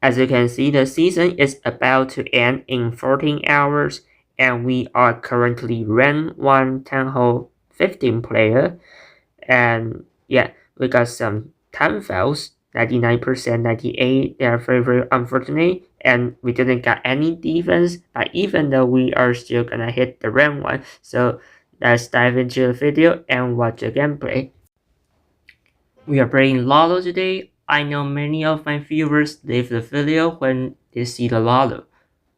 As you can see, the season is about to end in 14 hours, and we are currently rank 1 Tanho 15 player. And yeah, we got some time fails, 99%, 98. They are very, very unfortunate, and we didn't get any defense, but even though we are still gonna hit the rank 1. So let's dive into the video and watch the gameplay. We are playing Lalo today. I know many of my viewers leave the video when they see the Lalo.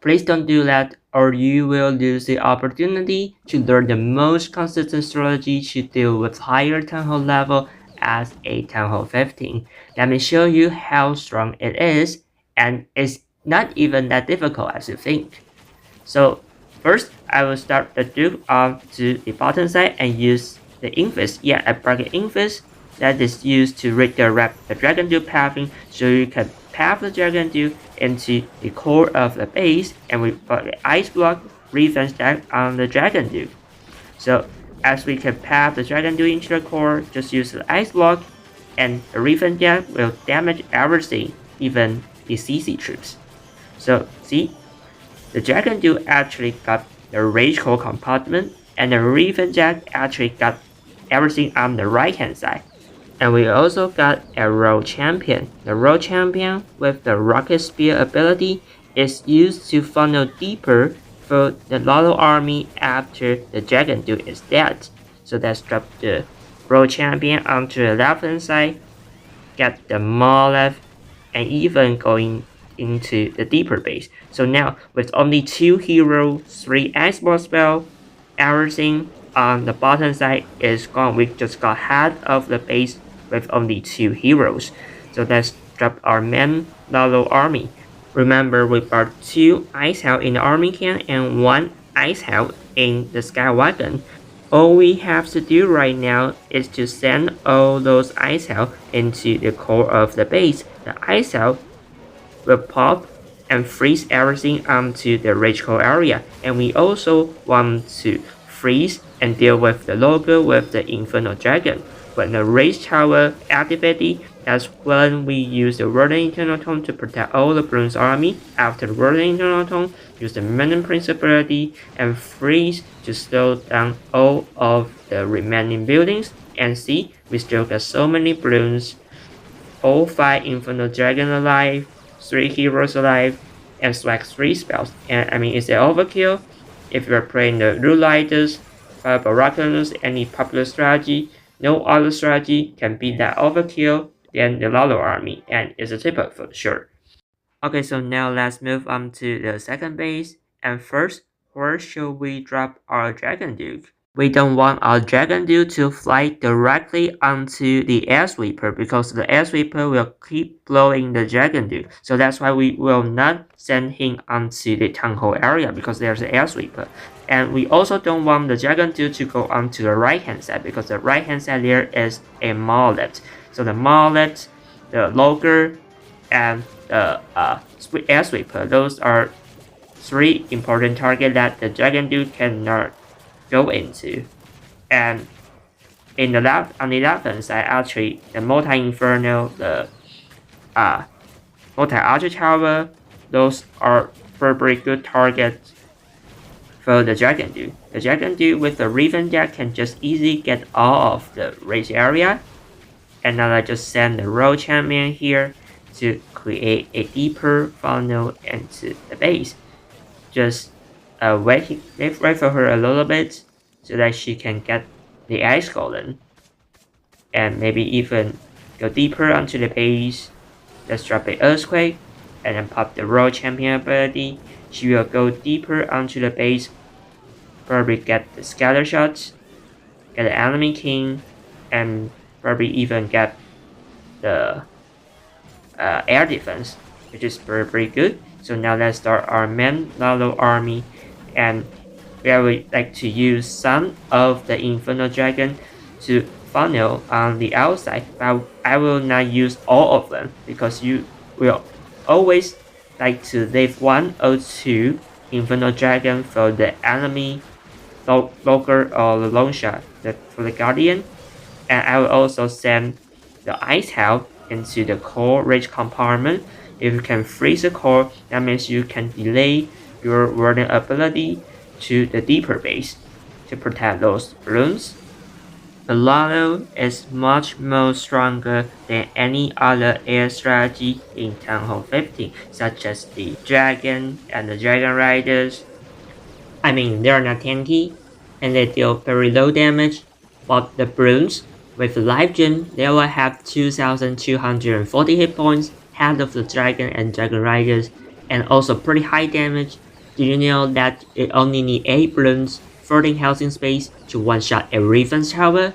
Please don't do that, or you will lose the opportunity to learn the most consistent strategy to deal with higher Tanho level as a Tanho 15. Let me show you how strong it is, and it's not even that difficult as you think. So first, I will start the Duke to the bottom side and use the Infest. Yeah, a bracket Infest that is used to redirect the Dragon Duke pathing, so you can path the Dragon Duke into the core of the base, and we put the Ice Block defense deck on the Dragon Duke. So as we can path the Dragon Duke into the core, just use the Ice Block, and the defense deck will damage everything, even the CC troops. So see, the Dragon Duke actually got the Rage Core compartment, and the Raven Jack actually got everything on the right hand side. And we also got a Rogue Champion. The Rogue Champion with the Rocket Spear ability is used to funnel deeper for the Lalo army after the Dragon Duke is dead. So let's drop the Rogue Champion onto the left hand side, get the Maw left, and even going into the deeper base. So now with only 2 heroes, 3 Iceball spell, everything on the bottom side is gone. We just got half of the base with only 2 heroes. So let's drop our main Lalo army. Remember, we brought 2 Ice Hell in the army camp and 1 Ice Hell in the Sky Wagon. All we have to do right now is to send all those Ice Hell into the core of the base. The Ice Hell will pop and freeze everything onto the Rage Core area. And we also want to freeze and deal with the logo with the Inferno Dragon. When the Rage Tower activated, that's when we use the Whirling Internal Tone to protect all the Bloons army. After the Whirling Internal Tone, use the Manon Prince ability and freeze to slow down all of the remaining buildings. And see, we still got so many Bloons, all 5 Inferno Dragon alive, 3 heroes alive, and swag 3 spells. And I mean, it's an overkill. If you're playing the Root Lighters, Fireball rocketloons, any popular strategy, no other strategy can beat that overkill than the Lalo army, and it's a typical for sure. Okay, so now let's move on to the second base. And first, where should we drop our Dragon Duke? We don't want our Dragon Duke to fly directly onto the Air Sweeper, because the Air Sweeper will keep blowing the Dragon Duke. So that's why we will not send him onto the Town Hall area, because there's an Air Sweeper. And we also don't want the Dragon Duke to go onto the right hand side, because the right hand side there is a Maulet. So the Maulet, the Logger, and the Air Sweeper, those are 3 important targets that the Dragon Duke cannot go into. And in the left, on the left hand side, actually the multi inferno, the multi archer tower, those are very good targets for the Dragon Duke. The Dragon Duke with the Raven deck can just easily get all of the rage area. And now I just send the Rogue Champion here to create a deeper funnel into the base. Just wait for her a little bit so that she can get the Ice Golem, and maybe even go deeper onto the base. Let's drop an Earthquake and then pop the Rogue Champion ability. She will go deeper onto the base, probably get the Scatter Shots, get the Enemy King, and probably even get the air defense, which is very good. So now let's start our main Lalo army, and we would like to use some of the Inferno Dragon to funnel on the outside, but I will not use all of them, because you will always like to leave 1 or 2 Inferno Dragon for the enemy Logger or the long shot for the Guardian. And I will also send the Ice Hell into the core rage compartment If you can freeze the core, that means you can delay your warden ability to the deeper base to protect those balloons. The Lalo is much more stronger than any other air strategy in Th15, such as the Dragon and the Dragon Riders. I mean, they are not tanky, and they deal very low damage, but the Bruins, with Life Gem, they will have 2240 hit points, half of the Dragon and Dragon Riders, and also pretty high damage. Do you know that it only needs 8 Bruins, 14 health in space to one-shot a Defense Tower?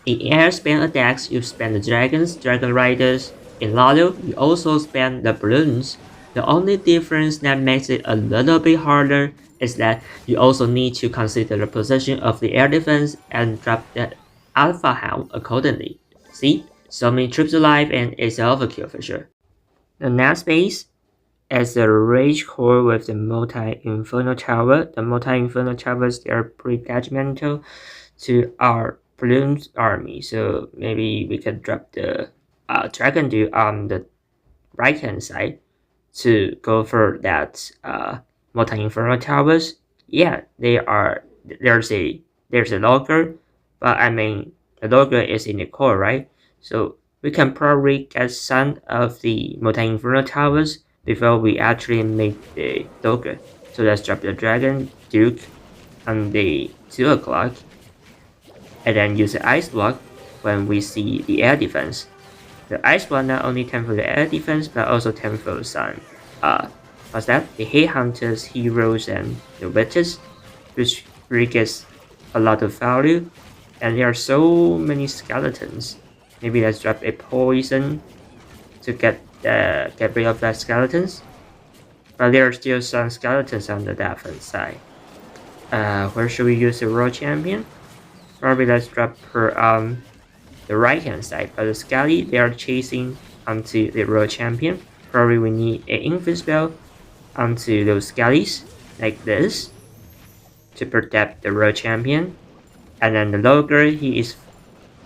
In air spam attacks, you spam the dragons, dragon riders. In Lalo, you also spam the balloons. The only difference that makes it a little bit harder is that you also need to consider the position of the air defense and drop the alpha hound accordingly. See? So many troops alive and it's an overkill for sure. The next base is the Rage Core with the multi-inferno tower. The multi-inferno towers, they are pretty detrimental to our Bloom's army, so maybe we can drop the Dragon Dude on the right hand side to go for that multi-inferno towers. Yeah, there's a logger, but I mean the logger is in the core, right? So we can probably get some of the multi-inferno towers before we actually make the logger. So let's drop the Dragon Duke on the 2 o'clock. And then use the ice block when we see the air defense. The ice block not only tempt for the air defense but also tempt for some what's that? The headhunters, heroes, and the witches, which really gets a lot of value. And there are so many skeletons. Maybe let's drop a poison to get rid of that skeletons. But there are still some skeletons on the defense side. Where should we use the World Champion? Probably let's drop her on the right hand side, but the Skelly, they are chasing onto the World Champion. Probably we need an Infinite spell onto those Skellies, like this, to protect the World Champion. And then the Logger, he is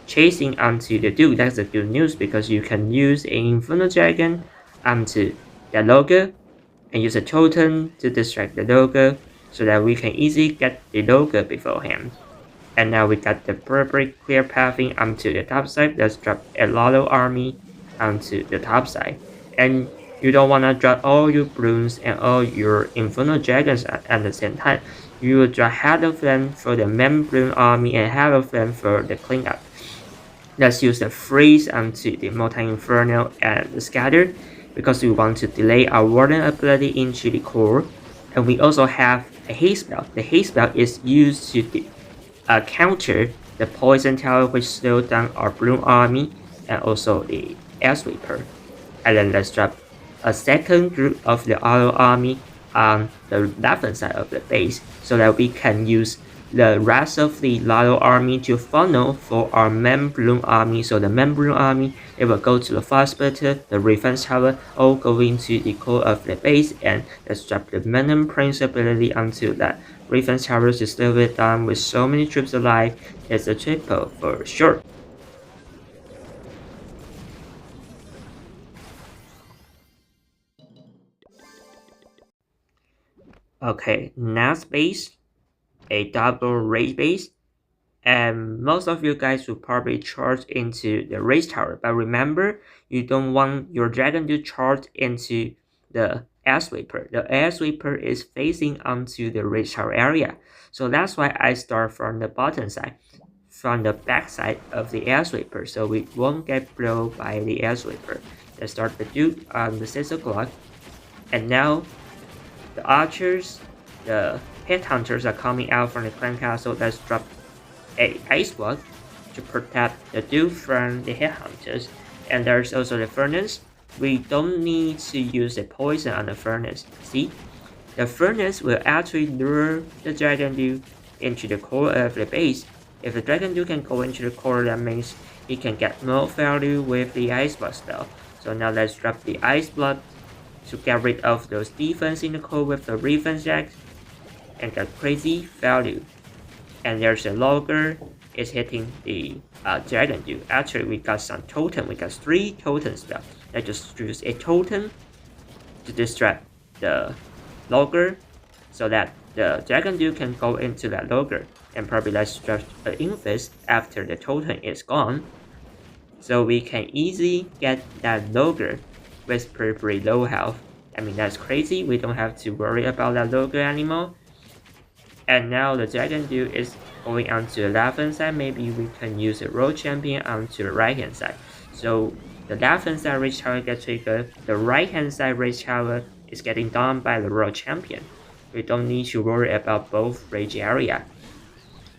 chasing onto the Duke. That's the good news because you can use an Inferno Dragon onto the Logger and use a Totem to distract the Logger so that we can easily get the Logger beforehand. And now we got the perfect clear pathing onto the top side. Let's drop a Lalo army onto the top side. And you don't want to drop all your balloons and all your Inferno Dragons at the same time. You will drop half of them for the main balloon army and half of them for the cleanup. Let's use the freeze onto the multi-inferno and the scatter because we want to delay our warden ability into the core. And we also have a haste spell. The haste spell is used to counter the poison tower which slows down our balloon army and also the air sweeper. And then let's drop a second group of the auto army on the left side of the base so that we can use the rest of the Lalo army to funnel for our main balloon army. So the main balloon army, it will go to the fire splitter, the defense tower, all going to the core of the base, and let's drop the Venom Prince ability onto that defense tower to slow it down. With so many troops alive, it's a triple for sure. Okay, next base, a double race base, and most of you guys will probably charge into the race tower, but remember, you don't want your dragon to charge into the air sweeper. The air sweeper is facing onto the race tower area, so that's why I start from the bottom side, from the back side of the air sweeper, so we won't get blown by the air sweeper. Let's start the Duke on the 6 o'clock, and now the archers, the headhunters are coming out from the clan castle. Let's drop a ice block to protect the Duke from the headhunters. And there's also the furnace. We don't need to use the poison on the furnace. See, the furnace will actually lure the dragon Duke into the core of the base. If the dragon Duke can go into the core, that means he can get more value with the ice block spell. So now let's drop the ice block to get rid of those defense in the core with the defense jacks and get crazy value. And there's a logger is hitting the dragon Duke. Actually, we got some totem. We got 3 totem spells. Let's just use a totem to distract the logger so that the Dragon Dude can go into that logger and probably let's stretch an infest after the totem is gone. So we can easily get that logger with pretty low health. I mean that's crazy, we don't have to worry about that logger anymore. And now the Dragon Dude is going onto the left hand side, maybe we can use a road champion onto the right hand side. So the left hand side rage tower gets triggered, the right hand side rage tower is getting done by the road champion. We don't need to worry about both rage area.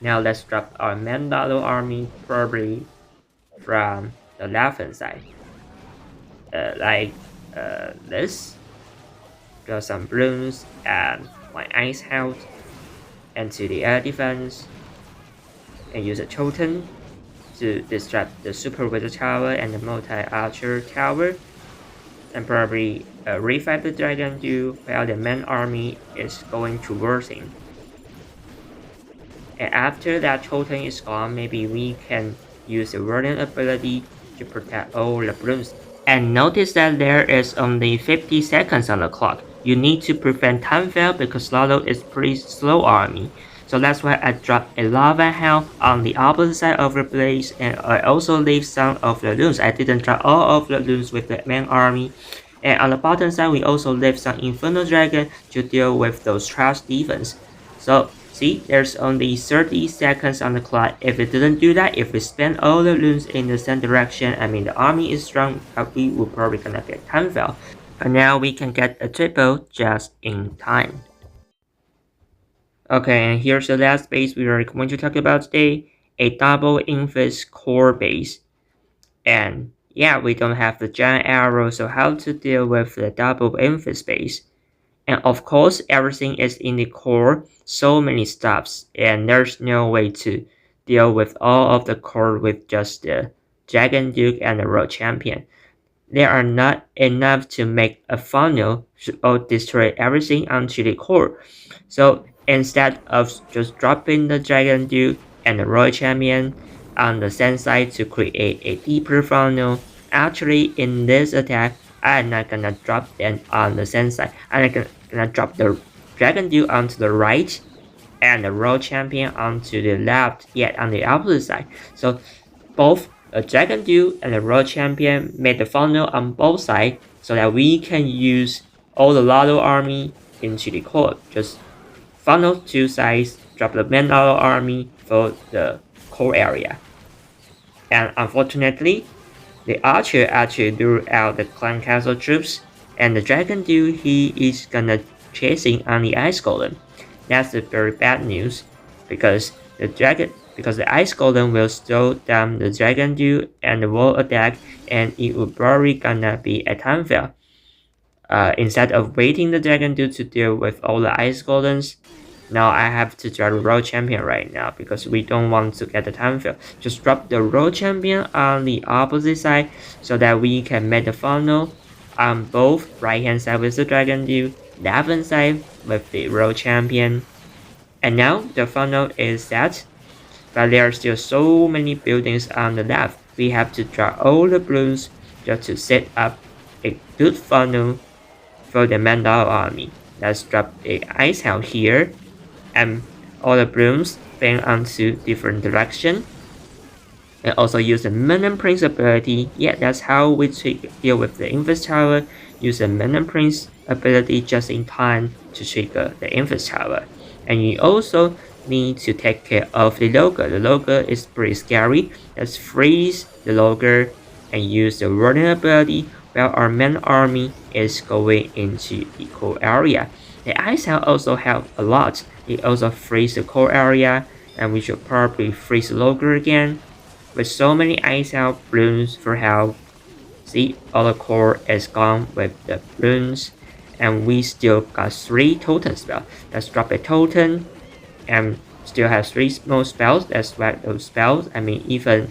Now let's drop our main Lalo army probably from the left hand side. Like this. Draw some balloons and one ice house into the air defense. And use a totem to distract the super wizard tower and the multi-archer tower. And probably revive the Dragon Dude while the main army is going towards him. And after that totem is gone, maybe we can use the Warden ability to protect all the balloons. And notice that there is only 50 seconds on the clock. You need to prevent time fail because Lalo is pretty slow army. So that's why I dropped a lava hell on the opposite side of the blaze, and I also leave some of the loons. I didn't drop all of the loons with the main army. And on the bottom side, we also left some Inferno Dragon to deal with those trash defense. So see, there's only 30 seconds on the clock. If we didn't do that, if we spend all the loons in the same direction, I mean the army is strong, but we will probably gonna get time fail. But now we can get a triple just in time. Okay, and here's the last base we are going to talk about today, a double infest core base. And yeah, we don't have the giant arrow, so how to deal with the double infest base. And of course, everything is in the core, so many stuffs, and there's no way to deal with all of the core with just the Dragon Duke and the Road Champion. There are not enough to make a funnel or destroy everything onto the core. So instead of just dropping the Dragon Duke and the Royal Champion on the same side to create a deeper funnel, actually in this attack, I'm not gonna drop them on the same side. I'm gonna drop the Dragon Duke onto the right and the Royal Champion onto the left, yet on the opposite side. So both the Dragon Duke and the Royal Champion made the funnel on both sides so that we can use all the Lalo army into the core. Just funnel two sides, drop the main Lalo army for the core area. And unfortunately, the archer actually drew out the clan castle troops, and the Dragon Dude he is gonna chasing on the ice golem. That's the very bad news because the ice golem will slow down the Dragon Dude and the wall attack, and it will probably gonna be a time fail. Instead of waiting the Dragon Dude to deal with all the ice golems, now I have to draw the Road Champion right now because we don't want to get the time fail. Just drop the Road Champion on the opposite side so that we can make the funnel on both right hand side with the Dragon Dude, left hand side with the Road Champion. And now the funnel is set, but there are still so many buildings on the left. We have to draw all the balloons just to set up a good funnel for the Mandal army. Let's drop the ice house here, and all the balloons fan onto different direction. And also use the Minion Prince ability. Yeah, that's how we deal with the Infest Tower. Use the Minion Prince ability just in time to trigger the Infest Tower. And you also need to take care of the Logger. The Logger is pretty scary. Let's freeze the Logger and use the Warden ability while our main army is going into the core area. The ice house also help a lot. It also frees the core area, and we should probably freeze the Logger again. With so many ice house balloons for help. See, all the core is gone with the balloons, and we still got 3 totem spells. Let's drop a totem and still have 3 small spells. Let's swap those spells. I mean, even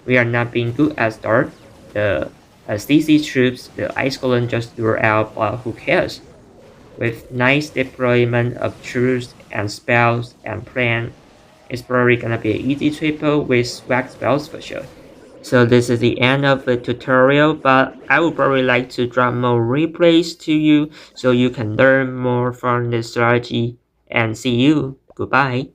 we are not being good at start, the CC troops, the ice golem just threw out, but who cares? With nice deployment of troops and spells and plan, it's probably gonna be an easy triple with swag spells for sure. So this is the end of the tutorial, but I would probably like to drop more replays to you so you can learn more from the strategy, and see you. Goodbye.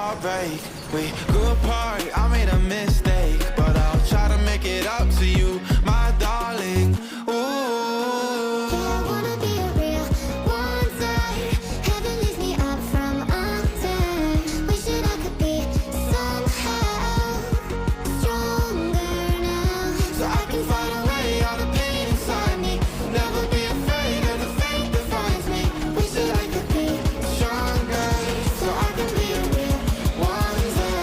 heartbreak. We grew apart, I made a mistake, but I'll try to make it up to you, my darling. Ooh, I wanna be a real one day. Heaven leaves me up from under. Wishing I could be somehow stronger now, so I can fight away all the pain inside me. Never be afraid of the fate that finds me. Wishing I could be stronger, so I can be a real one day.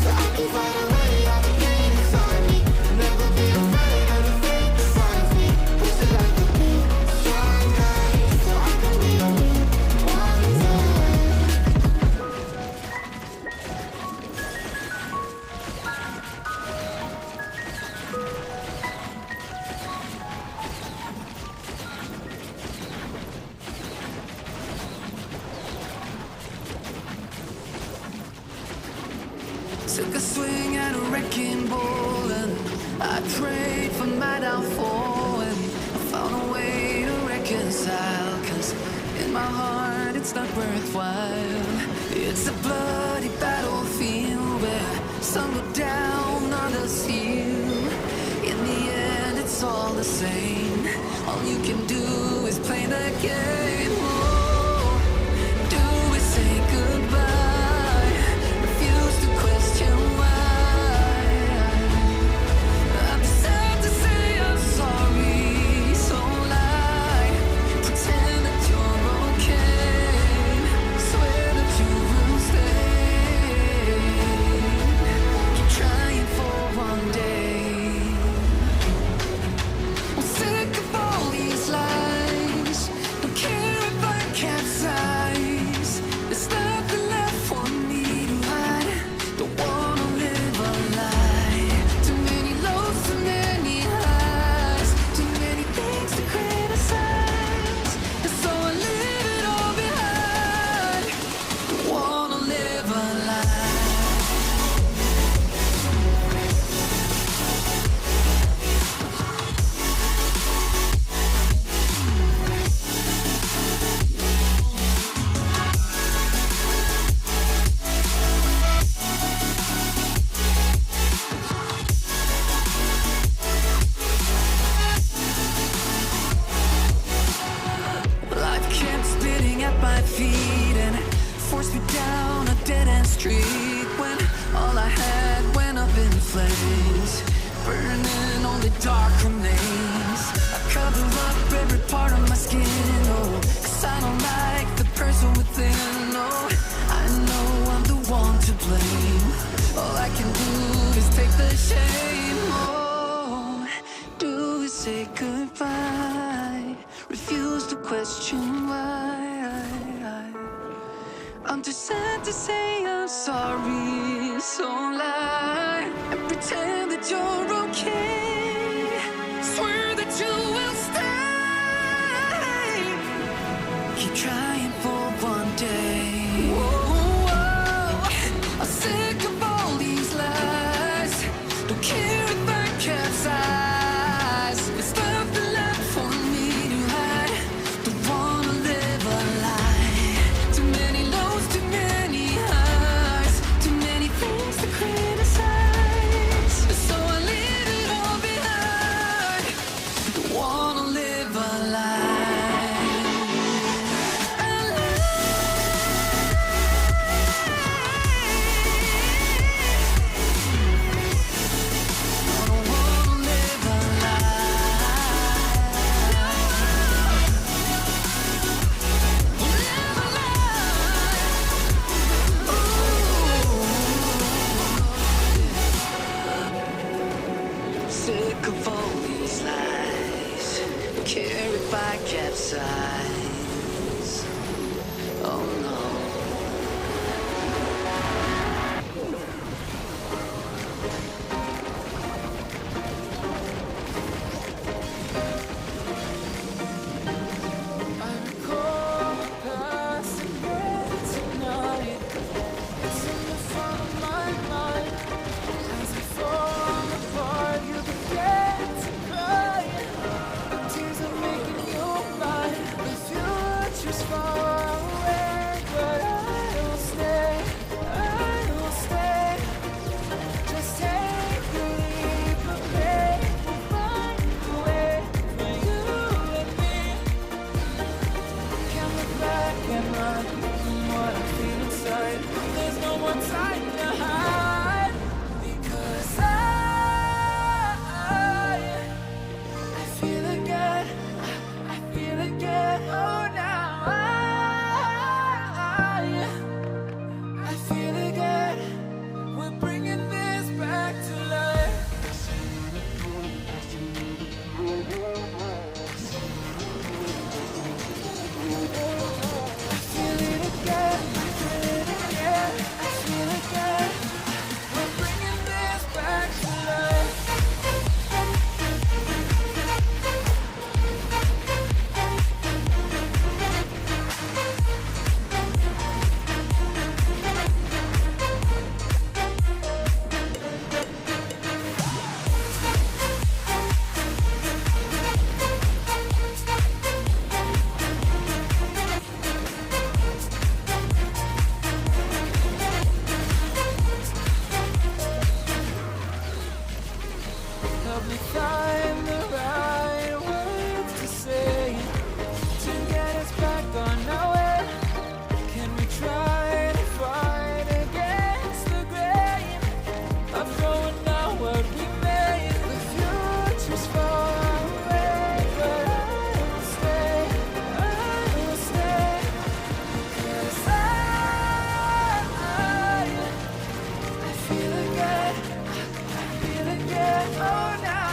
So I can fight away all the pain inside me. Never be afraid of the fate that finds me. Wishing I could be stronger, so I can be a real one day. Took a swing at a wrecking ball and I prayed for my downfall, and I found a way to reconcile, 'cause in my heart it's not worthwhile. It's a bloody battlefield where some go down, others heal. In the end it's all the same. All you can do is play the game. Oh, do we say goodbye? Refuse to question why. I'm sad to say I'm sorry, so lie. Pretend that you're okay. Swear that you will stay. Keep trying for one day. I'm sick of all these lies. Don't care if I capsize. There's nothing left for me to hide. Don't wanna live a lie. Too many lows, too many highs. Too many things to criticize. And so I leave it all behind. Don't wanna live a lie. Life kept spitting at my feet and forced me down a dead-end street, when all I had went up in flames, burning only dark remains. I cover up every part of my skin, oh, 'cause I don't like the person within. Oh, I know I'm the one to blame. All I can do is take the shame. Oh, do we say goodbye? Refuse to question why. I'm too sad to say I'm sorry, so lie and pretend that you're okay. Swear that you will stay. Keep trying for one day. Whoa, I'm sick of all these lies. Don't care if I capsize. There's nothing left for me to hide. Don't wanna live a lie. Too many lows, too many highs. Too many things to criticize. So I leave it all behind. time to hide. Because I feel again, I feel again. Oh, now I feel again. We're bringing this back to life. I feel it again, I feel it again, I feel it again. We're bringing this back to life. Help me find the right words to say to get us back on our way. Can we try to fight against the grain of throwing out what we made? The future's far away, but I will stay, I will stay. Because I feel again, I feel again. Oh, now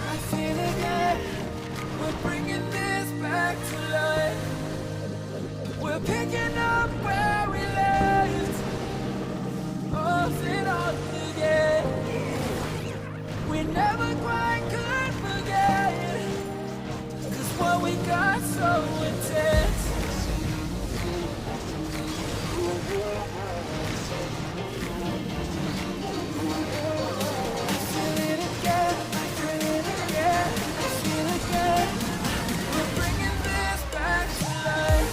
I feel again. We're bringing this back to life. We're picking up where we left off and on again. We never quite could forget, 'cause what we got so intense. I feel it again, I feel it again, I feel it again. We're bringing this back to life.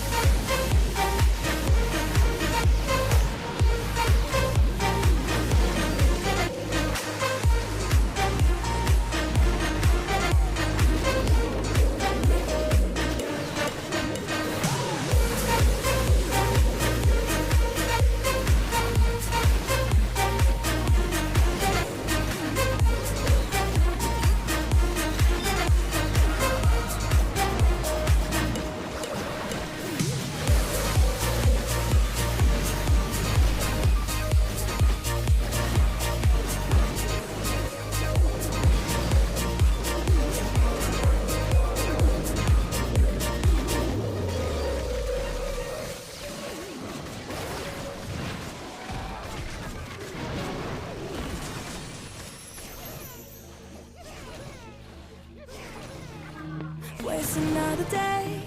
Waste another day,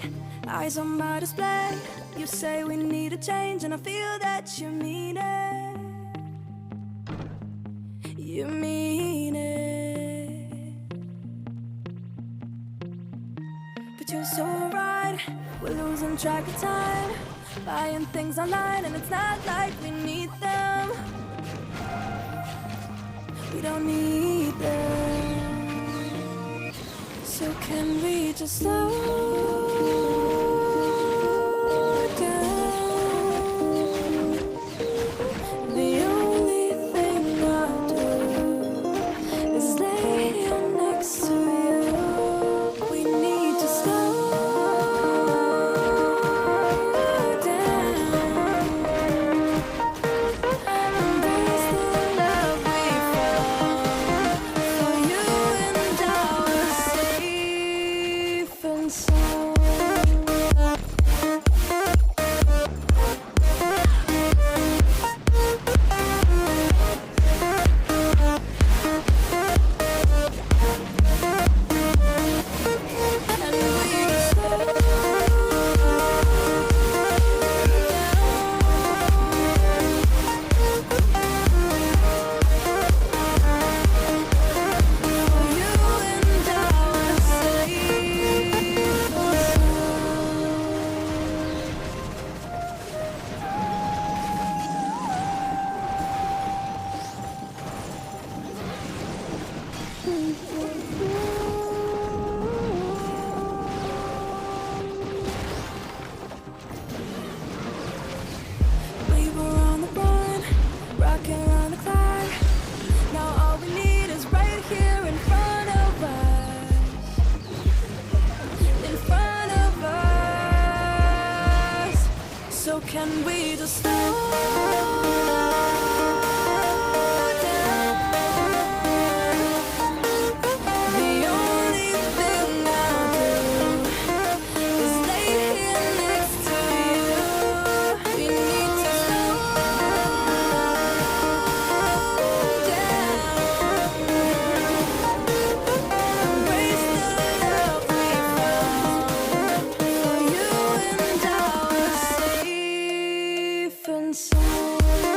eyes on my display. You say we need a change, and I feel that you mean it. You mean it. But you're so right, we're losing track of time, buying things online, and it's not like we need them. We don't need them. So can we just slow down? The only thing I do is lay here next to you. We need to slow down. Embrace the love we found for you and our safe and sound. Can we just slow down? The only thing I'll do is lay here next to you. We need to slow down. Embrace the love we found for you and our safe and sound.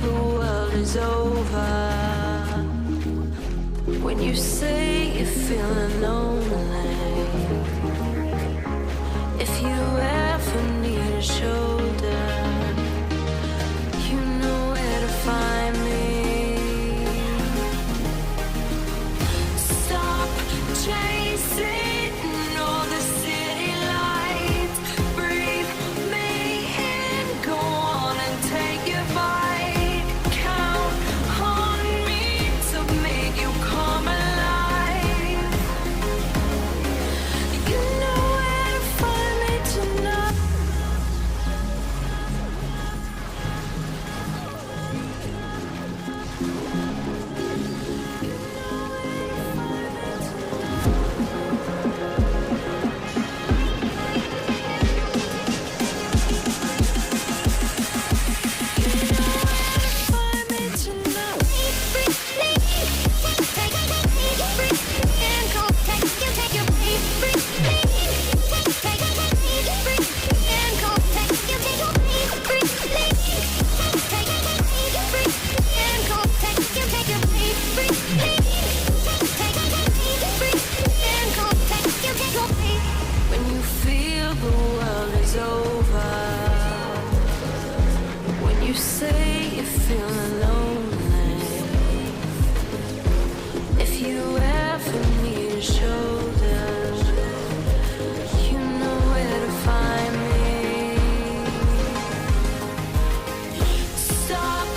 the world is over, when you say you're feeling lonely, if you ever need a shoulder, you know where to find me. Stop chasing all the city lights. Breathe me in, go on and take your bite. Count on me to make you come alive. You know where to find me tonight. Find me tonight. When you feel the world is over, when you say you're feeling lonely, if you ever need a shoulder, you know where to find me. Stop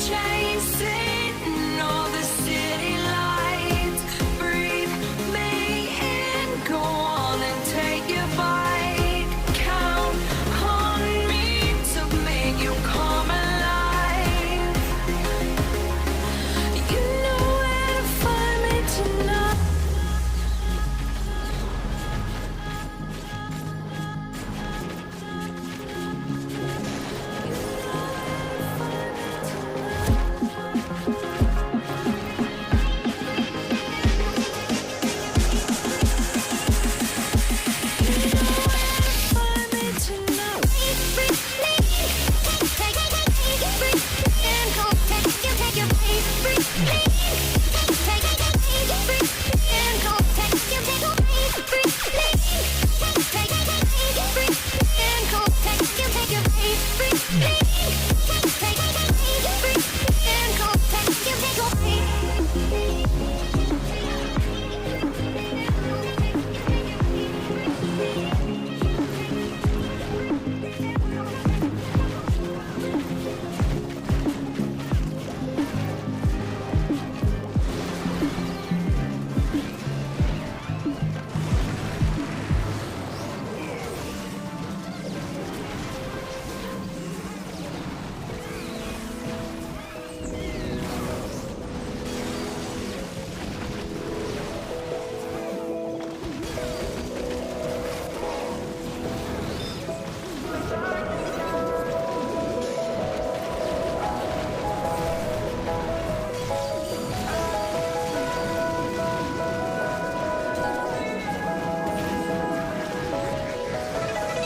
chasing all the city lights. Breathe me in, go on and take your bite. Count on me to make you come alive. You know where to find me tonight. Find me tonight.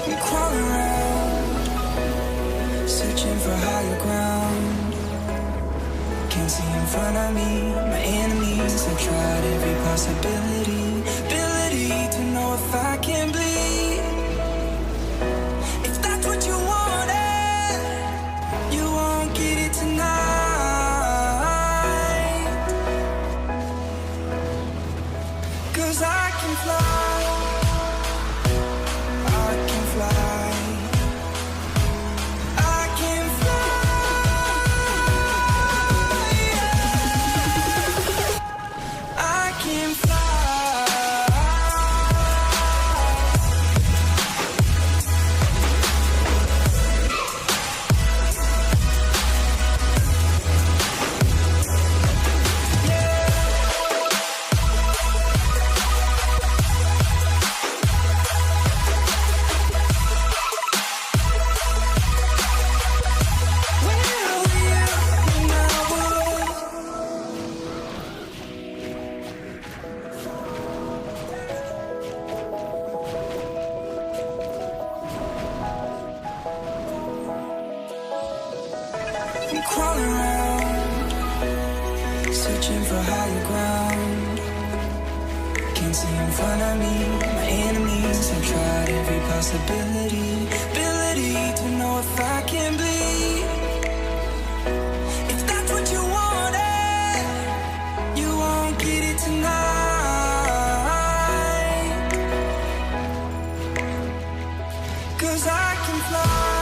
I'm crawling around, searching for higher ground. Can't see in front of me, my enemies. I've tried every possibility, ability to know if I can bleed. If that's what you wanted, you won't get it tonight. 'Cause I can fly, I can fly, I can fly, yeah. I can fly. I'm crawling around. searching for higher ground. Can't see in front of me, my enemies have tried every possibility, ability to know if I can bleed. If that's what you wanted, you won't get it tonight. 'Cause I can fly.